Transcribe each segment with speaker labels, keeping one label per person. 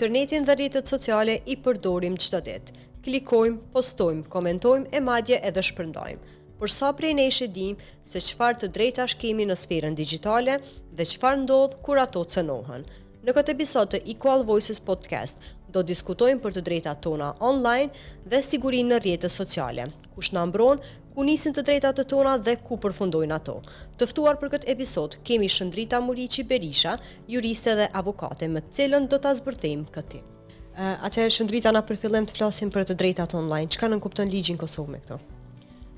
Speaker 1: internetin dhe rrjetet sociale i përdorim çdo ditë. Klikojmë, postojmë, komentojmë e madje edhe shpërndajmë. Por sa prej nesh e dim se çfarë të drejtash kemi në sferën digjitale dhe çfarë ndodh kur ato cënohen. Në këtë episod të Equal Voices Podcast do diskutojmë për të drejtat tona online dhe sigurinë në rrjetet sociale. Kush na mbron, ku nisin të drejtat tona dhe ku përfundojnë ato. Të ftuar për këtë episod kemi Shëndrita Muriqi Berisha, juriste dhe avokate, me të cilën do ta zbërthejmë këtë. Atëherë Shëndrita, na për fillim të flasim për të drejtat online. Çka nënkupton ligji në Kosovë me këto?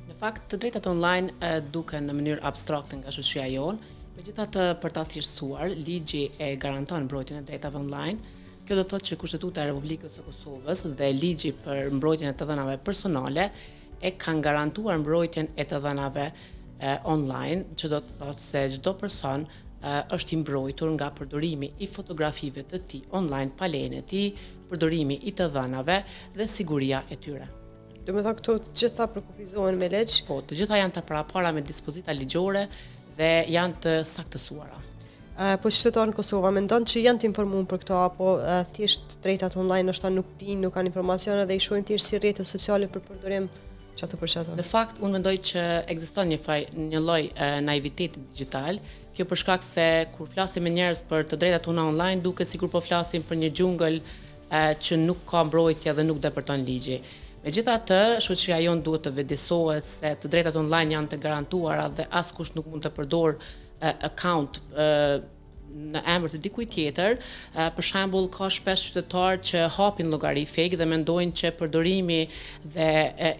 Speaker 2: Në fakt, të drejtat online duken në mënyrë abstrakte nga shoqëria jonë. Megjithatë, për ta thjeshtësuar, ligji e garanton mbrojtjen e drejtave online. Kjo do thotë që Kushtetuta e Republikës së Kosovës dhe ligji për mbrojtjen e të dhënave personale e kanë garantuar mbrojtjen e të dhënave online, që do të thotë se çdo person është i mbrojtur nga përdorimi i fotografive të tij online pa lejen e tij, përdorimi i të dhënave dhe siguria e tyre.
Speaker 1: Do me thënë këto të gjitha përkufizohen me ligj?
Speaker 2: Po, të gjitha janë të parapara me dispozita ligjore dhe janë të saktësuara.
Speaker 1: Po qytetarët në Kosovë mendon që janë të informuar për këto apo thjesht drejtat online ndoshta nuk dinë, nuk kanë informacione dhe i shohin thjesht si rrjete sociale për përdorim çato për çato?
Speaker 2: Në fakt, unë mendoj që ekziston një lloj naiviteti digital. Kjo për shkak se kur flasim me njerëz për të drejtat tona online, duket sikur po flasim për një xhungël që nuk ka mbrojtje dhe nuk depërton ligji. Megjithatë, shoqëria jonë duhet të vëdësohet se të drejtat online janë të garantuara dhe askush nuk mund të përdor account në emër të dikujt tjetër. Për shembull, ka shpesh qytetarë që hapin llogari fake dhe mendojnë që përdorimi dhe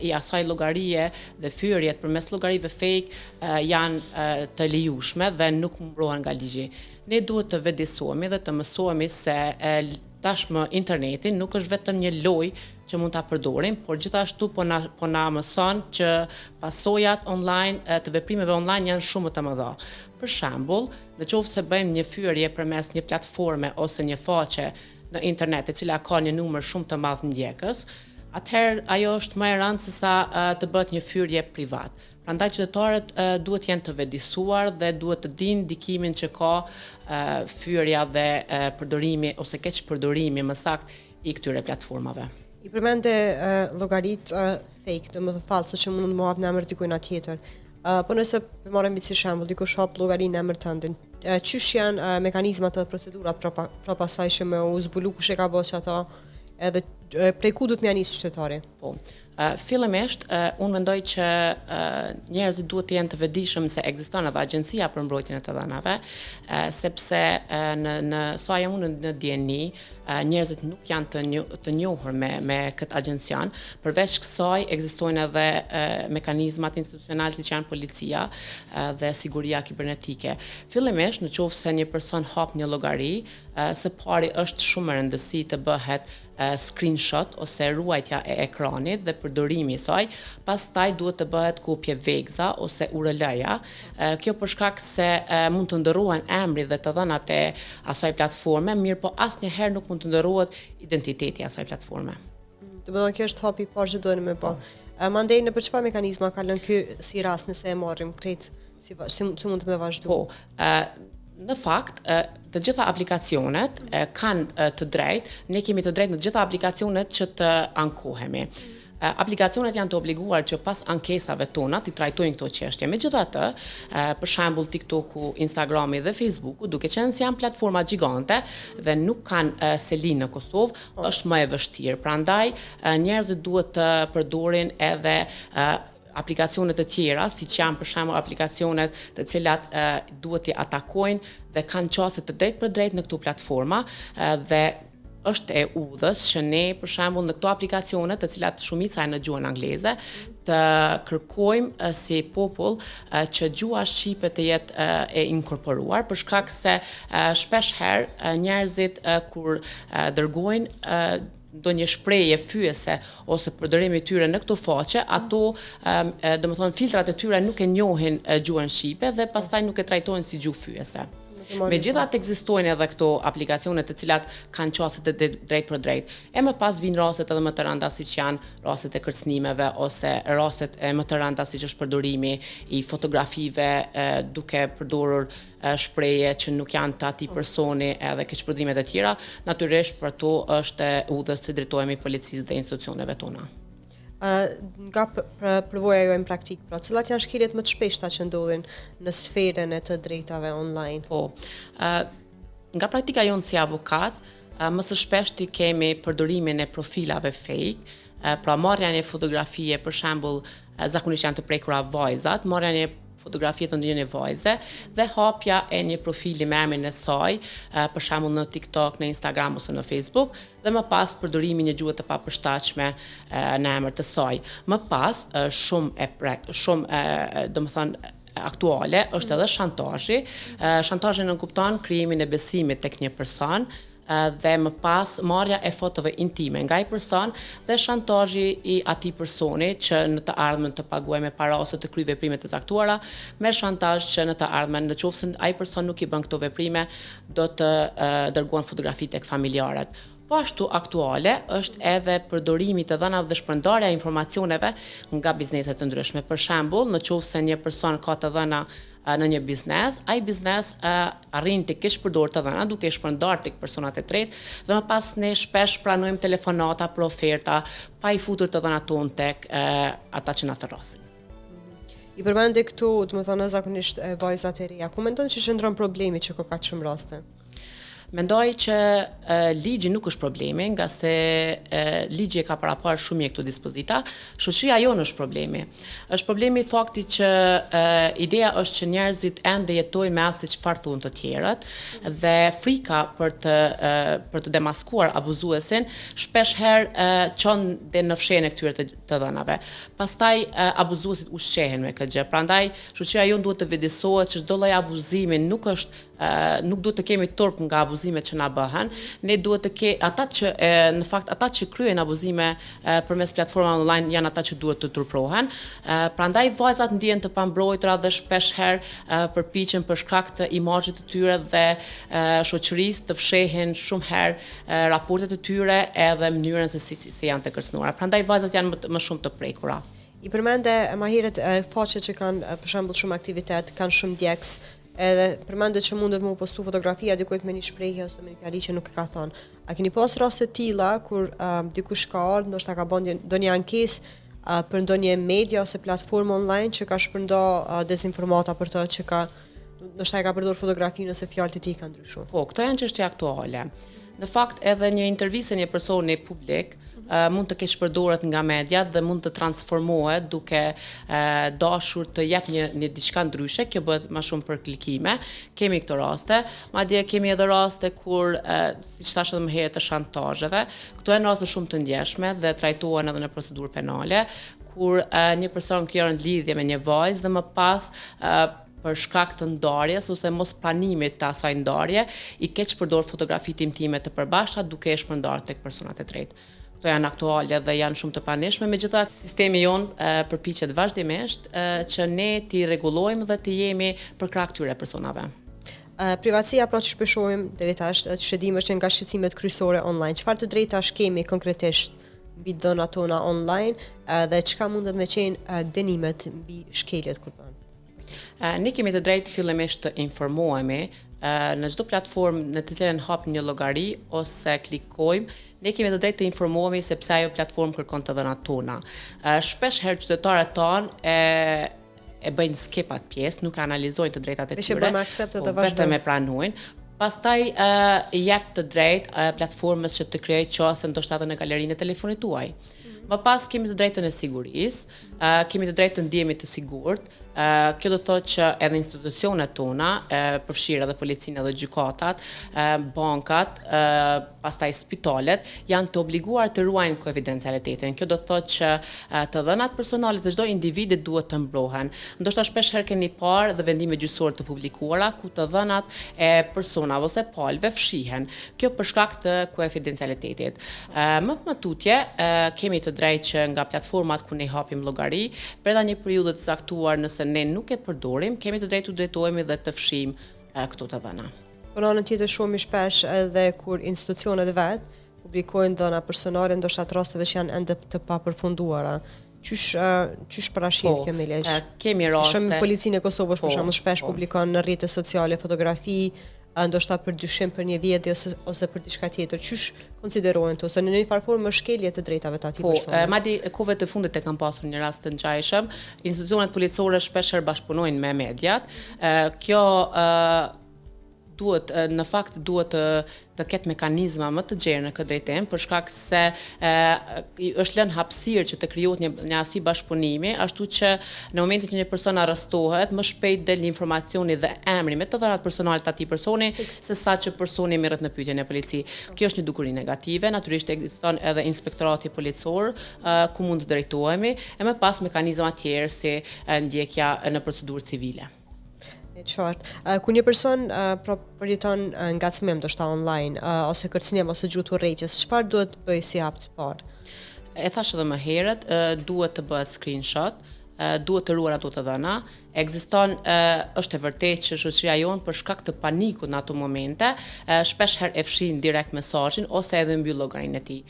Speaker 2: i asaj llogarie dhe fyerjet përmes llogarive fake janë të lejueshme dhe nuk mbrohen nga ligji. Ne duhet të vëdësohemi dhe të mësohemi se tashmë interneti nuk është vetëm një lojë që mund ta përdorim, por gjithashtu po na mëson që pasojat online të veprimeve online janë shumë të mëdha. Për shembull, nëse bëjmë një fyerje përmes një platforme ose një faqe në internet e cila ka një numër shumë të madh ndjekës, atëherë ajo është më e rëndë sesa të bëhet një fyerje privat. Prandaj qytetarët duhet jenë të vëdësuar dhe duhet të dinë ndikimin që ka fyerja dhe përdorimi ose keq përdorimi më saktë i këtyre platformave.
Speaker 1: I përmende llogaritë fake, domethënë falso, që mund të mohap në emër dikujt tjetër. Po nëse marrim si shembull, dikush hap llogarinë në emër tënd, çysh janë mekanizmat dhe procedurat pra pasaj që me u zbulu kush e ka bërë ato, edhe prej ku do të më nis qytetari?
Speaker 2: Po. Fillimisht, unë mendoj që njerëzit duhet të jenë të vetëdijshëm se ekziston edhe agjencia për mbrojtjen e të dhënave, sepse në sa jam unë në dieni, njerëzit nuk janë të njohur me këtë agjencian. Përveç kësaj ekzistojnë edhe mekanizmat institucionale siç janë policia dhe siguria kibernetike. Fillimisht, nëse një person hap një llogari, së pari është shumë e rëndësishme të bëhet screenshot ose ruajtja e ekranit dhe përdorimi i saj, pastaj duhet të bëhet kopje vegza ose URL-ja. Kjo për shkak se mund të ndërrohen emri dhe të dhënat e asaj platforme, mirë po asnjëherë nuk mund të ndërrohet identiteti i asaj platforme.
Speaker 1: Domethënë kjo është hapi i parë që duhen me bë. Mandej në për çfarë mekanizma ka lënë ky si rast nëse e marrim krejt si mund të më vazhdu?
Speaker 2: Po, në fakt, të gjitha aplikacionet kanë të drejtë, ne kemi të drejtë në të gjitha aplikacionet që të ankohemi. Aplikacionet janë të obliguar që pas ankesave tona të trajtojnë këto çështje. Megjithatë, për shembull TikToku, Instagrami dhe Facebooku, duke qenë se janë platforma gjigante dhe nuk kanë selin në Kosovë, është më e vështirë. Prandaj, njerëzit duhet të përdorin edhe aplikacionet të tjera, siç janë për shembull aplikacionet të cilat duhet t'i atakojnë dhe kanë qasje të drejtë për drejtë në këto platforma dhe është e udhës që ne për shembull në këto aplikacione, të cilat shumica janë në gjuhën angleze, të kërkojmë si popull që gjuha shqipe të jetë e inkorporuar, për shkak se shpesh herë njerëzit kur dërgojnë do një shprehje fyese ose përdorimi i tyre në këto faqe, ato domethënë filtrat e tyre nuk e njohin gjuhën shqipe dhe pastaj nuk e trajtojnë si gjuhë fyese. Megjithatë ekzistojnë edhe këto aplikacione të cilat kanë qasje të drejt për drejt. E më pas vinë rastet edhe më të rënda siç janë rastet e kërcënimeve ose rastet e më të rënda siç është përdorimi i fotografive duke përdorur shprehje që nuk janë të atij personi edhe keqpërdrimet e tjera. Natyrisht për to është udhës të drejtohemi policisë dhe institucioneve tona.
Speaker 1: Nga përvoja jo në praktik, pra cilat janë shkeljet më të shpeshta që ndodhin në sferën e të drejtave online?
Speaker 2: Po, nga praktika jonë si avokat, më së shpeshti kemi përdorimin e profilave fake, pra marrja një fotografie, për shembull, zakonisht janë të prekura vajzat, marrja një fotografie të ndonjë vajze dhe hapja e një profili me emrin e saj, për shembull në TikTok, në Instagram ose në Facebook, dhe më pas përdorimi një gjuhë të papërshtatshme në emër të saj. Më pas, domethënë aktuale është edhe shantazhi. Shantazhi nënkupton krijimin e besimit tek një person dhe më pas marrja e fotove intime nga ai person dhe shantazhi i atij personi që në të ardhmen të paguajë me para ose të kryej veprime të caktuara, me shantazh që në të ardhmen nëse ai person nuk i bën këto veprime, do të dërguan fotografi tek familjarët. Po ashtu aktuale është edhe përdorimi të dhënave dhe shpërndarja e informacioneve nga bizneset të ndryshme. Për shembull, nëse një person ka të dhëna në një biznes, ai biznes arrin të keq përdor të dhëna duke i shpërndarë tek personat e tretë dhe më pas ne shpesh pranojmë telefonata për oferta pa i futur të dhënat tonë tek ata që na thërrosin.
Speaker 1: I përmendë këtu, domethënë zakonisht vajzat e reja. Ku mendon që qëndron problemi që ka kaq shumë raste?
Speaker 2: Mendoj që ligji nuk është problemi, nga se ligji e ka parapar shumë këto dispozita, shoqëria jonë është problemi. Është problemi fakti që ideja është që njerëzit ende jetojnë me atë çfarë thonë të tjerët dhe frika për të demaskuar abuzuesin shpesh herë çon deri në fshehjen e këtyre të dhënave. Pastaj abuzuesit ushqehen me këtë gjë. Prandaj shoqëria jonë duhet të vëdësohet që çdo lloj abuzimi nuk duhet të kemi turp nga abuzimet që na bëhen. Ne duhet të ata që kryejnë abuzime përmes platformave online janë ata që duhet të turprohen. Prandaj vajzat ndihen të pambrojtura dhe shpesh herë përpiqen për shkak të imazhit të tyre dhe shoqërisë të fshehin shumë herë raportet e tyre edhe mënyrën se si janë të kërcënuara. Prandaj vajzat janë më shumë të prekura.
Speaker 1: I përmende më herët faqe që kanë për shembull shumë aktivitet, kanë shumë djegës, edhe përmendet që mundet më postu fotografia dikujt me një shprehje ose me një fjali që nuk e ka thënë. A keni pas raste të tilla kur dikush ka ardhur, ndoshta ka bën ndonjë ankesë për ndonjë media ose platformë online që ka shpërndar dezinformata për të që ndoshta e ka përdorur fotografinë ose fjalët e tij ka ndryshuar?
Speaker 2: Po, këto janë çështje aktuale. Në fakt edhe një intervistë një personi publik mund të keq përdoret nga media dhe mund të transformohet duke dashur të jep një diçka ndryshe, kjo bëhet më shumë për klikime. Kemi këto raste, madje kemi edhe raste kur siç thash edhe më herët të shantazheve. Këto janë raste shumë të ndjeshme dhe trajtohen edhe në procedurë penale, kur një person krijon lidhje me një vajzë dhe më pas për shkak të ndarjes ose mos pranimit të asaj ndarje, i keq përdor fotografitë intime të përbashkëta duke e shpërndarë tek personat e tretë. Këto janë aktuale dhe janë shumë të pranishme, megjithatë sistemi jonë përpiqet vazhdimisht që ne t'i rregullojmë dhe të jemi për krah këtyre personave.
Speaker 1: Privatësia pra që shpeshohim deri tash, shëdim është nga shqetësimet kryesore online. Çfarë të drejtash kemi konkretisht mbi dhënat tona online dhe çka mundet me qenë dënimet mbi shkeljet kur bën?
Speaker 2: Ne kemi të drejtë fillimisht të informohemi në çdo platformë në të cilën hapim një llogari ose klikojmë, ne kemi të drejtë të informohemi sepse ajo platformë kërkon të dhënat tona. Shpesh herë qytetarët tanë e bëjnë skip atë pjesë, nuk analizojnë të drejtat e tyre, vetëm e pranojnë. Pastaj i jep të drejtë platformës që të krijojë qasje ndoshta edhe në galerinë e telefonit tuaj. Më pas kemi të drejtën e sigurisë, kemi të drejtën të ndihemi të sigurt. Kjo do të thotë që edhe institucionet tona, përfshirë edhe policinë edhe gjykatat, bankat, pastaj spitalet, janë të obliguar të ruajnë konfidencialitetin. Kjo do të thotë që të dhënat personale të çdo individi duhet të mbrohen. Ndoshta shpesh herë keni parë dhe vendime gjyqësore të publikuara ku të dhënat e personave ose palëve fshihen. Kjo për shkak të konfidencialitetit. Më tutje kemi të drejtë që nga platformat ku ne hapim llogari, brenda një periudhe të caktuar nëse ne nuk e përdorim, kemi të drejtë të drejtohemi dhe të fshijmë këto të dhëna.
Speaker 1: Por në anën tjetër shumë i shpesh edhe kur institucionet vetë publikojnë dhëna personale, ndoshta atë rasteve që janë ende të papërfunduara. Qysh parashit kjo me lesh?
Speaker 2: Kemi raste.
Speaker 1: Shumë policinë e Kosovës për shembull shpesh publikon në rrjetet sociale fotografi, ndoshta për dyshim për një vjedhje ose për diçka tjetër. Qysh konsiderojnë to ose në një farë formë shkelje të drejtave të atij personi?
Speaker 2: Madje kohëve të fundit e kam pasur një rast të ngjashëm. Institucionet policore shpesh bashkëpunojnë me mediat. Kjo duhet të ketë mekanizma më të gjerë në këtë drejtim, për shkak se është lënë hapësirë që të krijohet një asi bashkëpunimi, ashtu që në momentin që një person arrestohet, më shpejt del informacioni dhe emri me të dhënat personale të atij personi, se sa që personi merret në pyetje në polici. Kjo është një dukuri negative, natyrisht ekziston edhe inspektorati policor ku mund të drejtohemi, e më pas mekanizma tjerë si ndjekja në procedurë civile.
Speaker 1: Qartë. Kur një person përjeton ngacmim ndoshta online ose kërcënim ose gjuhë urrëties, çfarë duhet të bëjë si hap të parë?
Speaker 2: E thash edhe më herët, duhet të bëhet screenshot, duhet të ruhen ato të dhëna. Ekziston, është e vërtetë që shoqëria jonë për shkak të panikut në ato momente, shpesh herë e fshin direkt mesazhin ose edhe mbyll llogarinë e tij.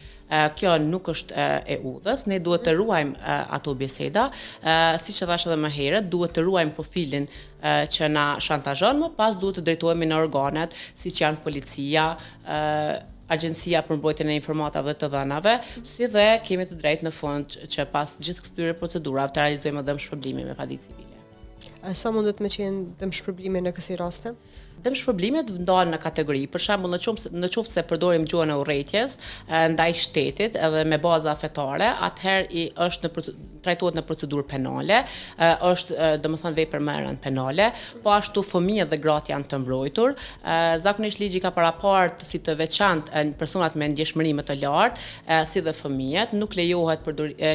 Speaker 2: Kjo nuk është e udhës, ne duhet të ruajmë ato biseda, siç e thash edhe më herët, duhet të ruajmë profilin që na shantazhon, më pas duhet të drejtohemi në organet, siç janë policia, Agjencia për mbrojtjen e informatave të dhënave, si dhe kemi të drejtë në fund që pas gjithë këtyre procedurave të realizojmë dëmshpërblimi me padijë civile.
Speaker 1: Sa mundet me qenë dëmshpërblimi në kësi raste?
Speaker 2: Dëmshpërblimet ndahen në kategori. Për shembull, në qoftë se përdorim gjuhën e urrëties ndaj shtetit edhe me baza fetare, atëherë trajtohet në procedurë penale, është domethënë vepër më e rëndë penale, po ashtu fëmijët dhe gratë janë të mbrojtur. Zakonisht ligji ka parapartë si të veçantë personat me ndjeshmëri më të lartë, si dhe fëmijët, nuk lejohet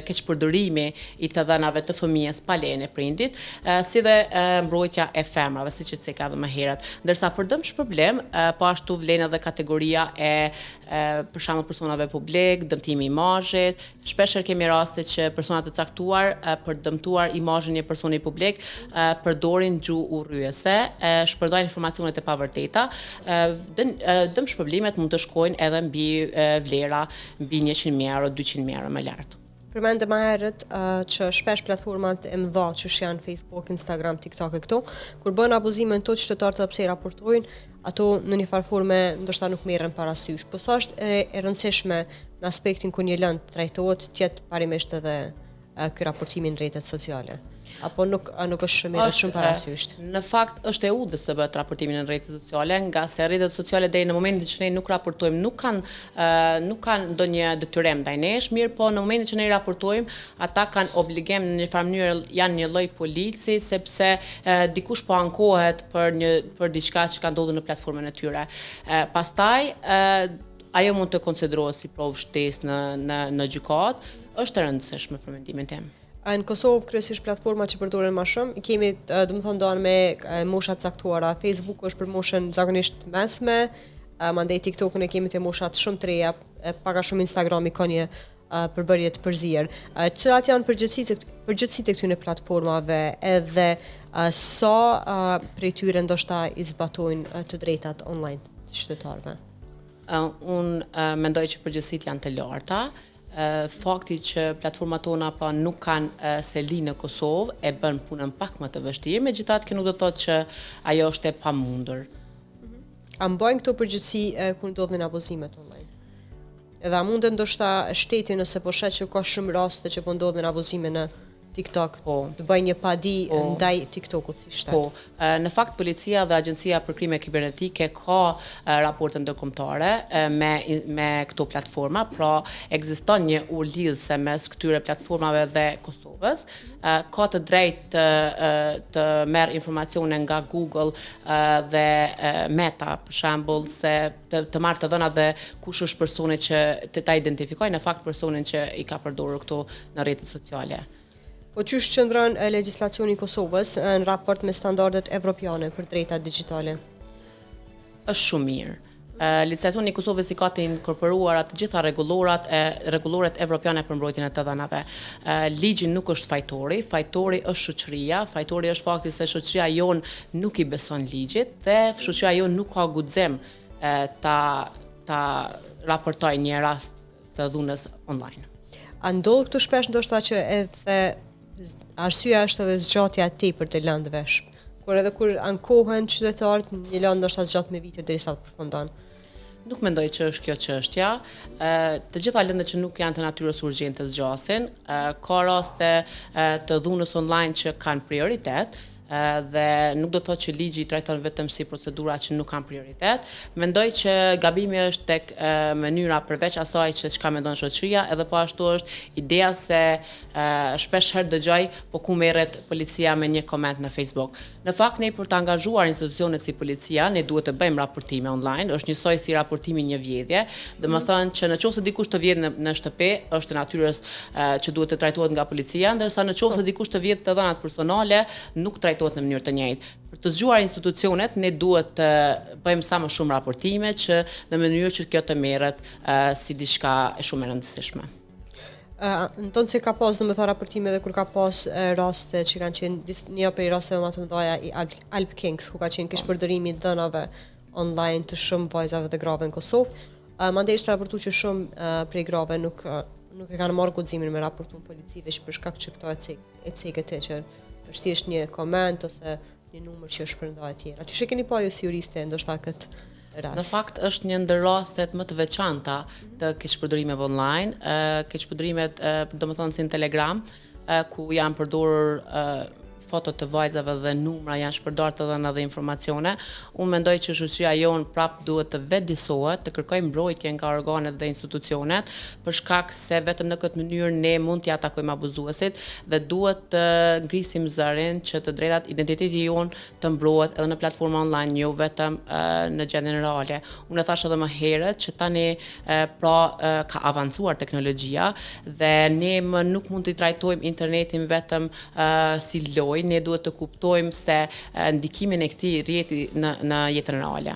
Speaker 2: keqpërdorimi i të dhënave të fëmijës pa lejen e prindit, si dhe mbrojtja e femrave, siç e theka edhe më herët. Ndërsa për dëmshpërblim, po ashtu vlen edhe kategoria e për shembull personave publik, dëmtimi i imazhit. Shpesh kemi raste që persona të caktuar për dëmtuar imazhin e një personi publik përdorin gjuhë urryese, shpërndajnë informacione të pavërteta. Dëmshpërblimet mund të shkojnë edhe mbi vlera mbi 100.000 euro, 200.000 euro më lart.
Speaker 1: Përmendëm më herët që shpesh platformat e mëdha që janë Facebook, Instagram, TikTok e këto, kur bën abuzime të qytetarët edhe pse i raportojnë, ato në një farë forme ndoshta nuk merren parasysh. Po sa është e rëndësishme në aspektin ku një lëndë trajtohet të jetë parimisht edhe ky raportimi në rrjetet sociale. Apo nuk është shumë parasysh.
Speaker 2: Në fakt është e udhës të bëhet raportimi në rrjetet sociale, nga se rrjetet sociale deri në momentin që ne nuk raportojmë, nuk kanë ndonjë detyrim ndaj nesh, mirë po në momentin që ne raportojmë, ata kanë obligim në një farë mënyrë, janë një lloj polici, sepse dikush po ankohet për diçka që ka ndodhur në platformën e tyre. Pastaj ajo mund të konsiderohet si provë shtesë në gjykat, është e rëndësishme për mendimin tim.
Speaker 1: Në Kosovë kryesisht platforma që përdoren më shumë, kemi domethënë ndan me mosha të caktuara. Facebook është për moshën zakonisht mesme, mandej TikTokun e kemi të moshat shumë të reja, pak a shumë Instagrami ka një përbërje të përzier. Cilat janë përgjithësitë e këtyre platformave edhe sa prej tyre ndoshta i zbatojnë të drejtat online të qytetarëve?
Speaker 2: Unë mendoj që përgjithësitë janë të larta. Fakti që platformat tona pa nuk kanë seli në Kosovë e bën punën pak më të vështirë, megjithatë kjo nuk do të thotë që ajo është e pamundur.
Speaker 1: A mbajnë këto përgjithësi kur ndodhin abuzimet online? Edhe a mundet ndoshta shteti nëse po shet që ka shumë raste që po ndodhin abuzime në TikTok, të bëjë një padi ndaj TikTokut si shtet?
Speaker 2: Po, në fakt policia dhe Agjencia për krime kibernetike ka raporte ndërkombëtare me këto platforma, pra ekziston një urlidhse mes këtyre platformave dhe Kosovës. Ka të drejtë të merr informacione nga Google dhe Meta, për shembull, se të marrë të dhëna dhe kush është personi që ta identifikojë në fakt personin që i ka përdorur këto në rrjetet sociale.
Speaker 1: Po qysh qëndron legjislacioni i Kosovës në raport me standardet evropiane për drejtat digjitale?
Speaker 2: Është shumë mirë. Legislacioni i Kosovës i ka të inkorporuar të gjitha rregulloret evropiane për mbrojtjen e të dhënave. Ligji nuk është fajtori, fajtori është shoqëria, fajtori është fakti se shoqëria jon nuk i beson ligjit dhe shoqëria jon nuk ka guxim ta raportoj një rast të dhunës online.
Speaker 1: A ndodh këtu shpesh ndoshta që edhe arsyeja është edhe zgjatja e tepërt të lëndëve, kur ankohen qytetarët një lëndë ndoshta zgjat me vite derisa të përfundon.
Speaker 2: Nuk mendoj që është kjo çështja. Të gjitha lëndët që nuk janë të natyrës urgjente zgjasin, ka raste të dhunës online që kanë prioritet, dhe nuk do të thotë që ligji i trajton vetëm si procedura që nuk kanë prioritet. Mendoj që gabimi është tek mënyra përveç asaj që çka mendon shoqëria, edhe po ashtu është ideja se shpesh herë dëgjoj po ku merret policia me një koment në Facebook. Në fakt ne për të angazhuar institucionet si policia, ne duhet të bëjmë raportime online, është njësoj si raportimi një vjedhje, domethënë që nëse dikush të vjedh në shtëpi, është e natyrës që duhet të trajtohet nga policia, ndërsa nëse dikush të vjedh të dhënat personale, nuk trajtohet në mënyrë të njëjtë. Për të zgjuar institucionet, ne duhet të bëjmë sa më shumë raportime që në mënyrë që kjo të merret si diçka e shumë e rëndësishme.
Speaker 1: Ndonë se ka pas domethënë raportime dhe kur ka pas raste që kanë qenë një prej rasteve më të mëdha i Alp Kings, ku ka qenë keq përdorimi i dhënave online të shumë vajzave dhe grave në Kosovë. Mandej është raportuar që shumë prej grave nuk e kanë marrë guximin me raportuar policive për shkak që këto e cekët që është thjesht një koment ose një numër që është shpërndar etj. Aty që keni pa ju si juriste ndoshta këtë rast.
Speaker 2: Në fakt është një ndër rastet më të veçanta të keqpërdorimeve online, keqpërdorimet domethënë si në Telegram, ku janë përdorur foto të vajzave dhe numra janë shpërdorur të dhëna dhe informacione. Unë mendoj që shoqëria jon prap duhet të vetëdijsohet, të kërkojë mbrojtje nga organet dhe institucionet, për shkak se vetëm në këtë mënyrë ne mund t'i atakojmë abuzuesit dhe duhet të ngrisim zërin që të drejtat identiteti jon të mbrohet edhe në platforma online, jo vetëm në gjendjen reale. Unë e thash edhe më herët që tani ka avancuar teknologjia dhe ne nuk mund t'i trajtojmë internetin vetëm si lojë. Ne duhet të kuptojmë se ndikimin e këtij rrjeti në jetën reale.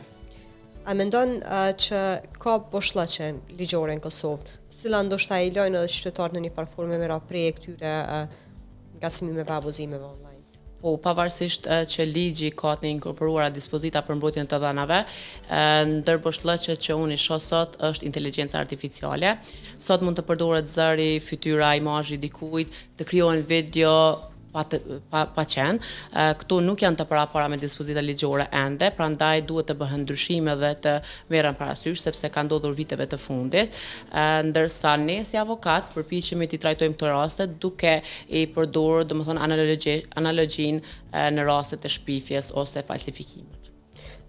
Speaker 1: A mendon që ka boshllëqe ligjore në Kosovë, të cilat ndoshta i lojnë edhe qytetarët në një farë forme me rapre këtyre ngacmimeve abuzimeve online?
Speaker 2: Po, pavarësisht që ligji ka të inkorporuara dispozita për mbrojtjen e të dhënave, ndër boshllëqet që unë i shoh sot është inteligjenca artificiale. Sot mund të përdoret zëri, fytyra, imazhi i dikujt, të krijohen video pa qenë. Këto nuk janë të parapara me dispozita ligjore ende, prandaj duhet të bëhen ndryshime dhe të merren parasysh sepse ka ndodhur viteve të fundit, ndërsa ne si avokat përpiqemi të trajtojmë këto raste duke i përdorur domethënë analogjinë në raste të shpifjes ose falsifikimit.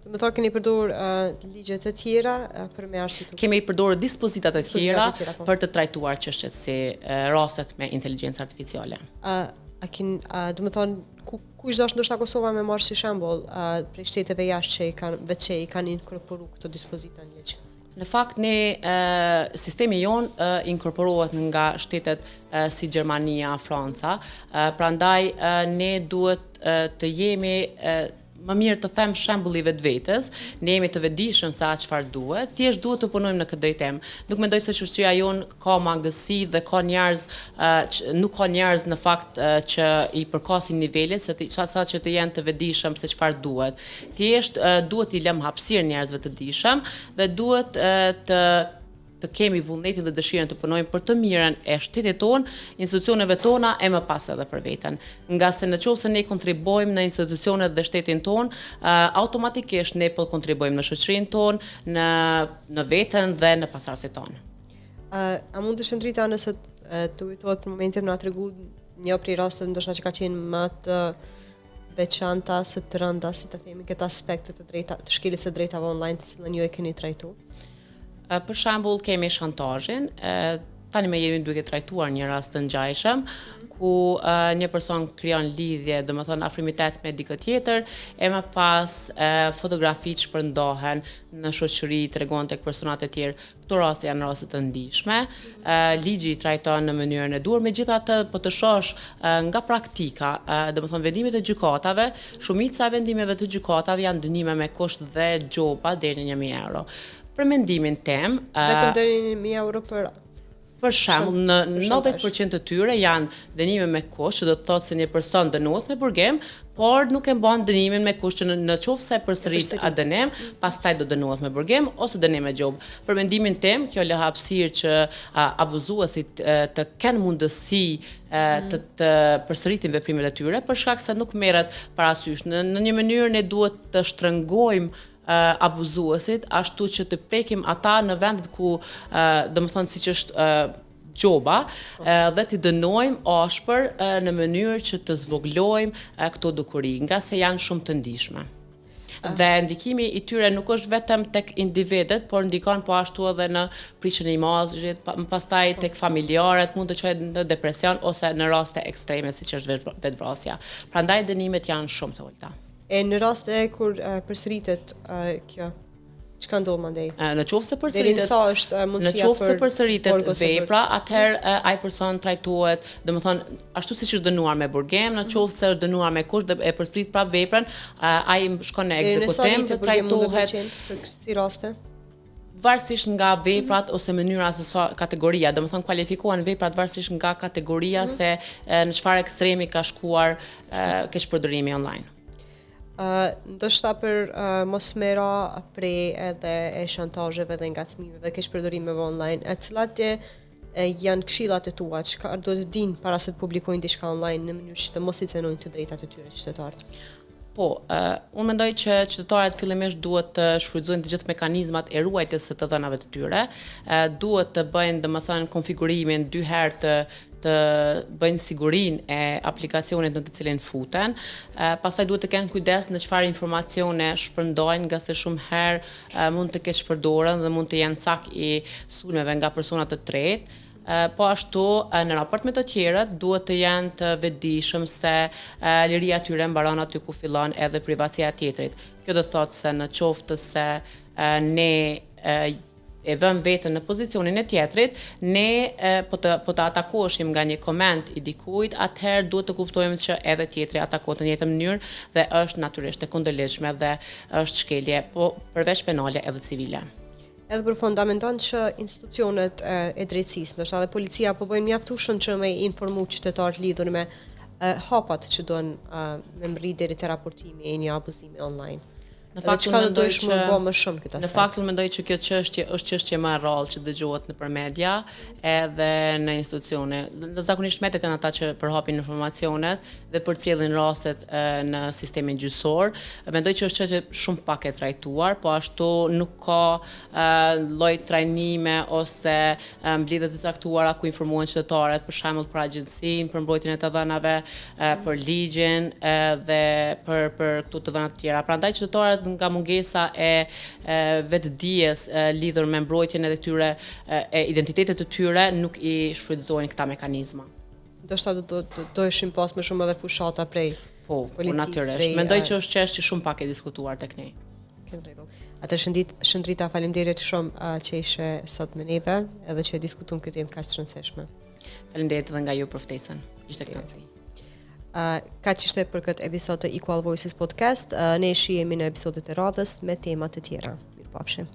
Speaker 1: Do të thotë keni përdorur ligje të tjera për me arsye.
Speaker 2: Kemi përdorur dispozita të tjera për të trajtuar çështjet si rastet me inteligjencë artificiale.
Speaker 1: Do të thonë kush dosh ndoshta Kosova me marrë si shembull prej shteteve jashtë që i kanë inkorporuar këto dispozita në ligj.
Speaker 2: Në fakt ne sistemi jon inkorporohet nga shtetet si Gjermania, Franca, prandaj ne duhet të jemi më mirë të them shembulli vetvetes, ne jemi të vetëdijshëm sa çfarë duhet, thjesht duhet të punojmë në këtë drejtim. Nuk mendoj se shoqëria jon ka mangësi dhe ka njerëz, nuk ka njerëz në fakt që i përkasin nivelit, sa që të jenë të vetëdijshëm se çfarë duhet. Thjesht duhet i lëm hapësirë njerëzve të dijshëm dhe duhet të kemi vullnetin dhe dëshirën të punojmë për të mirën e shtetit tonë, institucioneve tona e më pas edhe për veten. Nga se nëse ne kontribuojmë në institucionet dhe shtetin tonë, automatikisht ne po kontribuojmë në shoqërinë tonë, në veten dhe në pasardhësit tonë.
Speaker 1: A mund të shëndrita nëse të kujtohet për momentin na tregu një prej rasteve ndoshta që ka qenë më të veçanta, së të rënda, si të themi, këtë aspekte të shkeljes së drejtave online të cilën ju e keni trajtuar?
Speaker 2: Për shembull kemi shantazhin, tani më jemi duke trajtuar një rast të ngjajshëm ku një person krijon lidhje, domethënë afrimitet me dikë tjetër, e më pas fotografitë shpërndahen në shoqëri, tregon tek personat e tjerë. Këto raste janë raste të ndihshme. Ligji i trajton në mënyrën e duhur, megjithatë po të shohësh nga praktika, domethënë vendimet e gjykatave, shumica e vendimeve të gjykatave janë dënime me kusht dhe gjoba deri në 1000 euro. Për mendimin tim,
Speaker 1: Vetëm deri në 1.000 euro
Speaker 2: për shembull, në 90% të tyre janë dënime me kusht, që do të thotë se një person dënohet me burgim, por nuk e mban dënimin me kusht që në qoftë se përsërit atë dënim, pastaj do dënohet me burgim ose dënim me gjob. Për mendimin tim, kjo lë hapësirë që abuzuesit të kenë mundësi të përsëritin veprimet e tyre, për shkak se nuk merret parasysh. Në një mënyrë ne duhet të shtrëngojmë abuzuesit, ashtu që të prekim ata në vendet ku, domethënë siç është gjoba, dhe t'i dënojmë ashpër në mënyrë që të zvoglojmë këto dukuri, nga se janë shumë të ndihshme. Dhe ndikimi i tyre nuk është vetëm tek individet, por ndikon po ashtu edhe në prishjen e imazhit, pastaj tek familjarët, mund të çojë në depresion ose në raste ekstreme siç është vetvrasja. Prandaj dënimet janë shumë të ulta.
Speaker 1: E në raste kur përsëritet kjo, çka ndodh mandej?
Speaker 2: Në qoftë se përsëritet,
Speaker 1: deri në sa është mundësia
Speaker 2: në qoftë se përsëritet vepra, atëherë ai person trajtohet, domethënë ashtu siç është dënuar me burgim, në qoftë se është dënuar me kusht dhe e përsërit prapë veprën, ai shkon në ekzekutim të trajtohet
Speaker 1: për si raste.
Speaker 2: Varësisht nga veprat ose mënyra se sa kategoria, domethënë kualifikohen veprat varësisht nga kategoria se në çfarë ekstremi ka shkuar keqpërdorimi online.
Speaker 1: Ndoshta për mosmera prej edhe e shantazheve dhe ngacmimeve, keqpërdorimeve online, e cilat janë këshillat e tua, çka do të dinë para se të publikojnë diçka online në mënyrë që të mos i cenojnë të drejtat e tyre qytetarët?
Speaker 2: Po, unë mendoj që qytetarët fillimisht duhet të shfrytëzojnë të gjithë mekanizmat e ruajtjes së të dhënave të tyre, duhet të bëjnë domethënë konfigurimin 2 herë të bëjnë sigurinë e aplikacionit në të cilin futen, pastaj duhet të kenë kujdes në çfarë informacione shpërndajnë, nga se shumë herë mund të keqpërdoren dhe mund të jenë cak i sulmeve nga persona të tretë. Po ashtu, në raport me të tjerët, duhet të jenë të vetëdijshëm se liria e tyre mbaron aty ku fillon edhe privatësia e tjetrit. Kjo do thotë se në qoftë se ne e vëm veten në pozicionin e tjetrit, ne po të atakoheshim nga një koment i dikujt, atëherë duhet të kuptojmë që edhe tjetri atakohet në njëjtën mënyrë dhe është natyrisht e kundërligjshme dhe është shkelje, po përveç penale edhe civile.
Speaker 1: Edhe për fundamenton që institucionet e drejtësisë, ndoshta edhe policia po bëjnë mjaftueshëm që me informu qytetarët lidhur me hapat që duan me mri deri te raportimi e një abuzimi online.
Speaker 2: Në fakt unë mendoj që
Speaker 1: më shumë këtë aspekt.
Speaker 2: Në fakt unë mendoj që kjo çështje është çështje më e rrallë që dëgjohet nëpër media edhe në institucione. Zakonisht mediat janë ata që përhapin informacionet dhe përcjellin rastet në sistemin gjyqësor. Mendoj që është çështje shumë pak e trajtuar, po ashtu nuk ka lloj trajnime ose mbledhje të caktuara ku informohen qytetarët, për shembull për agjencinë, për mbrojtjen e të dhënave, për ligjin dhe për këto të dhëna të tjera. Prandaj qytetarët nga mungesa e vetëdijes lidhur me mbrojtjen e tyre e identitetit të tyre nuk i shfrytëzojnë këta mekanizma.
Speaker 1: Ndoshta do ishim pas më shumë edhe fushata prej
Speaker 2: policisë. Natyrisht. Mendoj që është çështje shumë pak e diskutuar tek ne.
Speaker 1: Atëherë Shëndrita, faleminderit shumë që ishe sot me neve edhe që diskutuam këtë temë kaq të rëndësishme.
Speaker 2: Faleminderit edhe nga ju për ftesën. Ishte kënaqësi.
Speaker 1: Ka që ishte për këtë episod të Equal Voices Podcast, ne shihemi në episodet e radhës me tema të tjera. Mirupafshim.